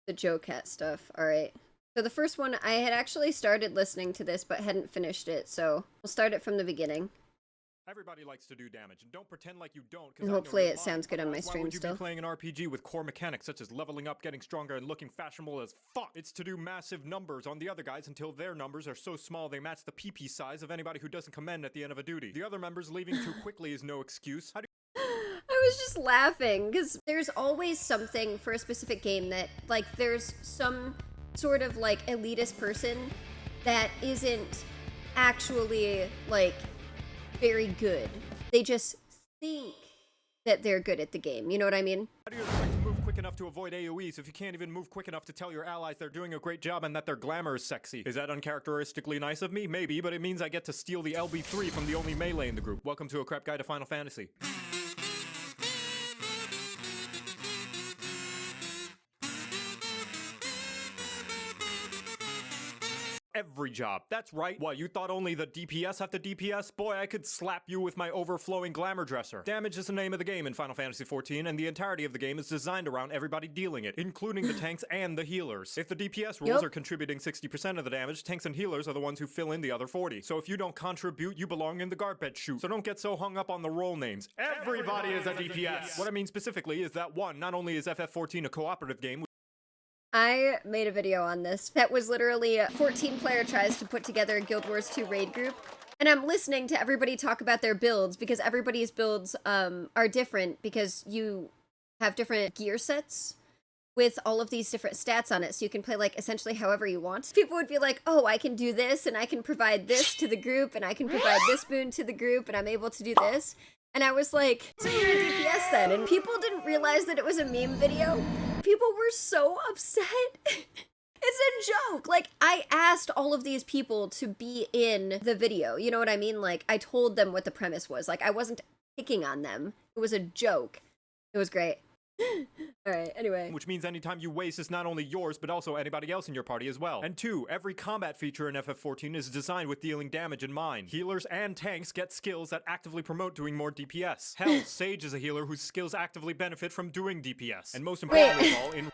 The JoCat stuff. Alright. So the first one, I had actually started listening to this, but hadn't finished it, so we'll start it from the beginning. Everybody likes to do damage, and don't pretend like you don't. And hopefully it sounds good on my stream Why would you still. be playing an RPG with core mechanics such as leveling up, getting stronger, and looking fashionable as fuck? It's to do massive numbers on the other guys until their numbers are so small they match the PP size of anybody who doesn't commend at the end of a duty. The other members leaving too quickly is no excuse. How do I was just laughing, because there's always something for a specific game that, like, there's some sort of, like, elitist person that isn't actually, like, very good. They just think that they're good at the game, you know what I mean? How do you expect to move quick enough to avoid AoEs if you can't even move quick enough to tell your allies they're doing a great job and that their glamour is sexy? Is that uncharacteristically nice of me? Maybe, but it means I get to steal the LB3 from the only melee in the group. Welcome to a crap guide to Final Fantasy. Every job. That's right. What, you thought only the DPS have to DPS? Boy, I could slap you with my overflowing glamour dresser. Damage is the name of the game in Final Fantasy XIV, and the entirety of the game is designed around everybody dealing it, including the tanks and the healers. If the DPS roles are contributing 60% of the damage, tanks and healers are the ones who fill in the other 40. So if you don't contribute, you belong in the garbage chute. So don't get so hung up on the role names. Everybody is a DPS. What I mean specifically is that one, not only is FF14 a cooperative game, I made a video on this that was literally 14 player tries to put together a Guild Wars 2 raid group, and I'm listening to everybody talk about their builds because everybody's builds are different because you have different gear sets with all of these different stats on it, so you can play like essentially however you want. People would be like, oh, I can do this and I can provide this to the group and I can provide this boon to the group and I'm able to do this. And I was like, so you're a DPS then? And people didn't realize that it was a meme video. People were so upset. It's a joke. Like, I asked all of these people to be in the video. You know what I mean? Like, I told them what the premise was. Like, I wasn't picking on them. It was a joke. It was great. Alright, anyway. Which means anytime you waste is not only yours, but also anybody else in your party as well. And 2, every combat feature in FF14 is designed with dealing damage in mind. Healers and tanks get skills that actively promote doing more DPS. Hell, Sage is a healer whose skills actively benefit from doing DPS. And most importantly of all, in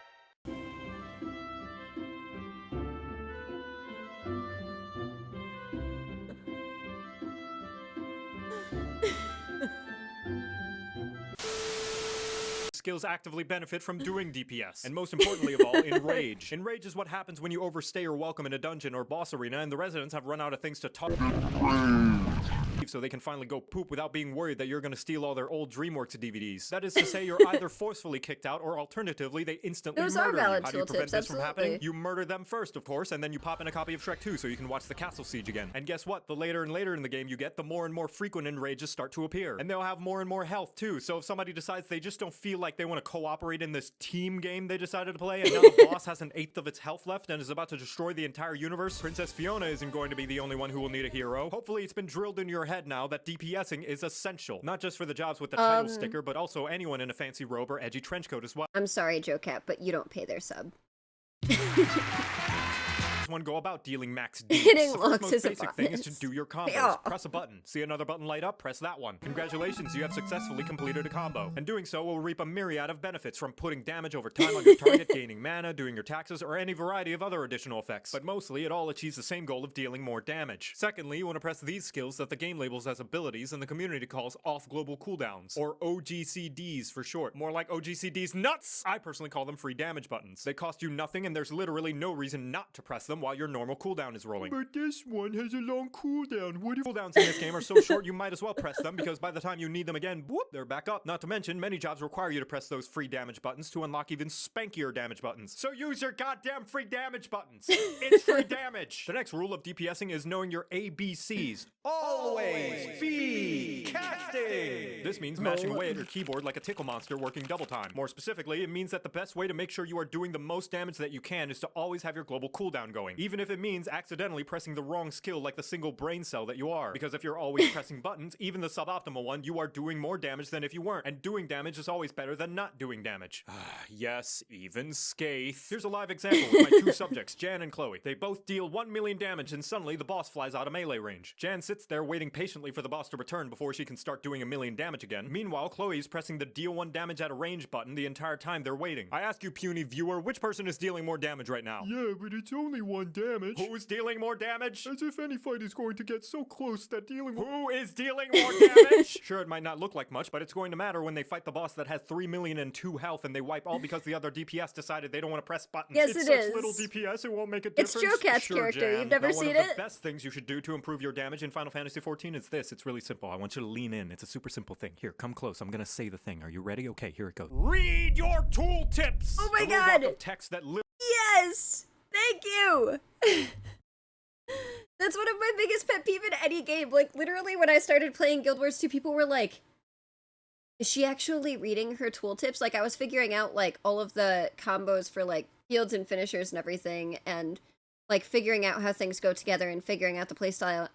skills actively benefit from doing DPS. And most importantly of all, Enrage. Enrage is what happens when you overstay your welcome in a dungeon or boss arena and the residents have run out of things to talk so they can finally go poop without being worried that you're gonna steal all their old DreamWorks DVDs. That is to say, you're either forcefully kicked out or alternatively they instantly Those murder are valid you. How do you prevent tooltips, this from happening? absolutely. You murder them first, of course, and then you pop in a copy of Shrek 2 so you can watch the castle siege again. And guess what? The later and later in the game you get, the more and more frequent enrages start to appear. And they'll have more and more health too, so if somebody decides they just don't feel like they want to cooperate in this team game they decided to play, and now the boss has 1/8 of its health left and is about to destroy the entire universe, Princess Fiona isn't going to be the only one who will need a hero. Hopefully it's been drilled into your head now that DPSing is essential. Not just for the jobs with the title sticker, but also anyone in a fancy robe or edgy trench coat as well. I'm sorry, JoCat, but you don't pay their sub. One go about dealing max deets. Hitting The locks most is a basic thing is to bonus. do your combos. Yeah. Press a button. See another button light up? Press that one. Congratulations, you have successfully completed a combo. And doing so will reap a myriad of benefits, from putting damage over time on your target, gaining mana, doing your taxes, or any variety of other additional effects. But mostly, it all achieves the same goal of dealing more damage. Secondly, you want to press these skills that the game labels as abilities and the community calls off-global cooldowns, or OGCDs for short. More like OGCDs nuts! I personally call them free damage buttons. They cost you nothing, and there's literally no reason not to press them while your normal cooldown is rolling. But this one has a long cooldown. What if cooldowns in this game are so short you might as well press them, because by the time you need them again, whoop, they're back up. Not to mention, many jobs require you to press those free damage buttons to unlock even spankier damage buttons. So use your goddamn free damage buttons. It's free damage. The next rule of DPSing is knowing your ABCs. Always be casting. This means mashing away at your keyboard like a tickle monster working double time. More specifically, it means that the best way to make sure you are doing the most damage that you can is to always have your global cooldown going. going, even if it means accidentally pressing the wrong skill like the single brain cell that you are. Because if you're always pressing buttons, even the suboptimal one, you are doing more damage than if you weren't. And doing damage is always better than not doing damage. Yes, even Skaith. Here's a live example with my two subjects, Jan and Chloe. They both deal 1 million damage and suddenly the boss flies out of melee range. Jan sits there waiting patiently for the boss to return before she can start doing 1 million damage again. Meanwhile, Chloe's pressing the deal 1 damage at a range button the entire time they're waiting. I ask you, puny viewer, which person is dealing more damage right now? Yeah, but it's only 1 damage. Who's dealing more damage? As if any fight is going to get so close that dealing with— Who is dealing more damage? Sure, it might not look like much, but it's going to matter when they fight the boss that has 3,000,002 health and they wipe all because the other DPS decided they don't want to press buttons. Yes, It's it such is. little DPS, it won't make a It's difference. JoCat's Sure, character. Jan. You've never Now, seen one of it? the best things you should do to improve your damage in Final Fantasy XIV is this. It's really simple. I want you to lean in. It's a super simple thing. Here, come close. I'm gonna say the thing. Are you ready? Okay, here it goes. Read your tooltips! Oh my A little block God. of text that Yes! Thank you! That's one of my biggest pet peeve in any game. Like, literally, when I started playing Guild Wars 2, people were like, is she actually reading her tooltips? Like, I was figuring out, like, all of the combos for, like, fields and finishers and everything, and, like, figuring out how things go together and figuring out the playstyle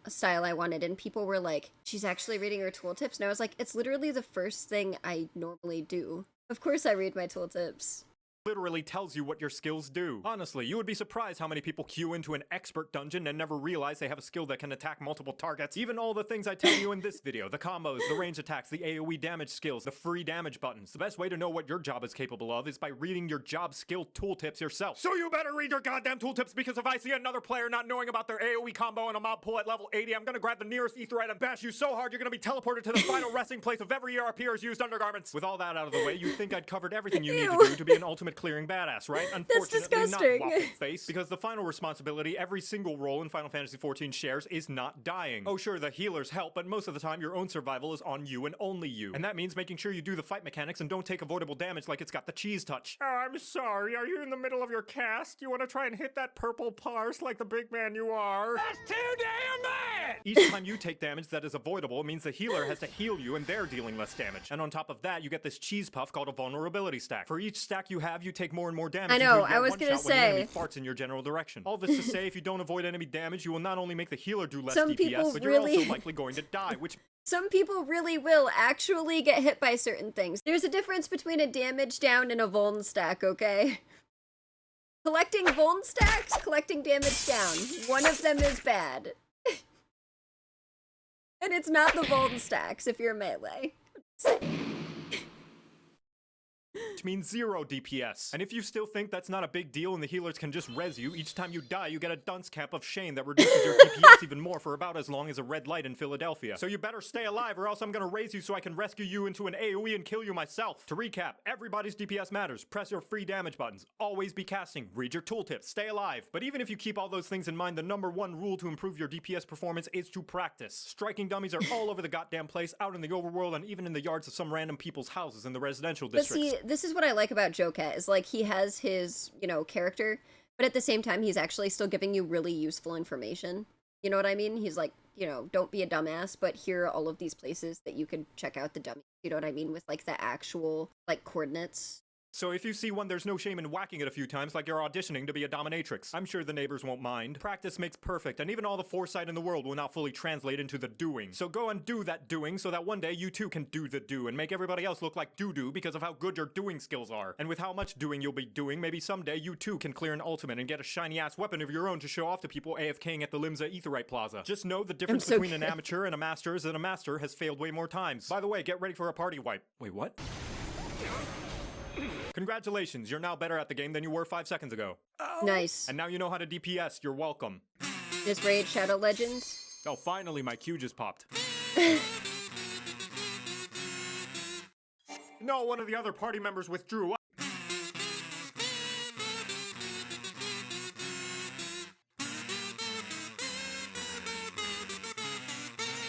I wanted, and people were like, she's actually reading her tooltips? And I was like, it's literally the first thing I normally do. Of course I read my tooltips. literally tells you what your skills do. Honestly, you would be surprised how many people queue into an expert dungeon and never realize they have a skill that can attack multiple targets. Even all the things I tell you in this video, the combos, the range attacks, the AoE damage skills, the free damage buttons. The best way to know what your job is capable of is by reading your job skill tooltips yourself. So you better read your goddamn tooltips, because if I see another player not knowing about their AoE combo and a mob pull at level 80, I'm gonna grab the nearest etherite and bash you so hard you're gonna be teleported to the final resting place of every ERPer's used undergarments. With all that out of the way, you'd think I'd covered everything you need to do to be an ultimate clearing badass, right? Unfortunately, disgusting. not, waffle face, because the final responsibility every single role in Final Fantasy XIV shares is not dying. Oh sure, the healers help, but most of the time your own survival is on you and only you. And that means making sure you do the fight mechanics and don't take avoidable damage like it's got the cheese touch. Oh, I'm sorry, are you in the middle of your cast? You want to try and hit that purple parse like the big man you are? That's too damn bad! Each time you take damage that is avoidable, it means the healer has to heal you and they're dealing less damage. And on top of that, you get this cheese puff called a vulnerability stack. For each stack you have, you take more and more damage. I know, until you get I was one gonna shot when the enemy say. farts in your general direction. All this to say, if you don't avoid enemy damage, you will not only make the healer do less Some DPS, people but you're really- also likely going to die, which Some people really will actually get hit by certain things. There's a difference between a damage down and a vuln stack, okay? Collecting vuln stacks, collecting damage down. One of them is bad. And it's not the vuln stacks if you're melee. means 0 DPS. And if you still think that's not a big deal and the healers can just res you, each time you die you get a dunce cap of shame that reduces your DPS even more for about as long as a red light in Philadelphia. So you better stay alive or else I'm gonna raise you so I can rescue you into an AoE and kill you myself. To recap, everybody's DPS matters. Press your free damage buttons. Always be casting. Read your tooltips. Stay alive. But even if you keep all those things in mind, the #1 rule to improve your DPS performance is to practice. Striking dummies are all over the goddamn place, out in the overworld, and even in the yards of some random people's houses in the residential But districts. see, this is what I like about JoCat, is like he has his, you know, character, but at the same time he's actually still giving you really useful information. You know what I mean? He's like, you know, don't be a dumbass, but here are all of these places that you could check out the dummy. You know what I mean? With like the actual like coordinates. So if you see one, there's no shame in whacking it a few times like you're auditioning to be a dominatrix. I'm sure the neighbors won't mind. Practice makes perfect, and even all the foresight in the world will not fully translate into the doing. So go and do that doing so that one day you too can do the do and make everybody else look like doo-doo because of how good your doing skills are. And with how much doing you'll be doing, maybe someday you too can clear an ultimate and get a shiny-ass weapon of your own to show off to people AFKing at the Limsa Aetherite Plaza. Just know the difference so between an amateur and a master is that a master has failed way more times. By the way, get ready for a party wipe. Wait, what? Congratulations, you're now better at the game than you were 5 seconds ago. Nice. And now you know how to DPS, you're welcome. This Raid Shadow Legends. Oh, finally my Q just popped. No, one of the other party members withdrew.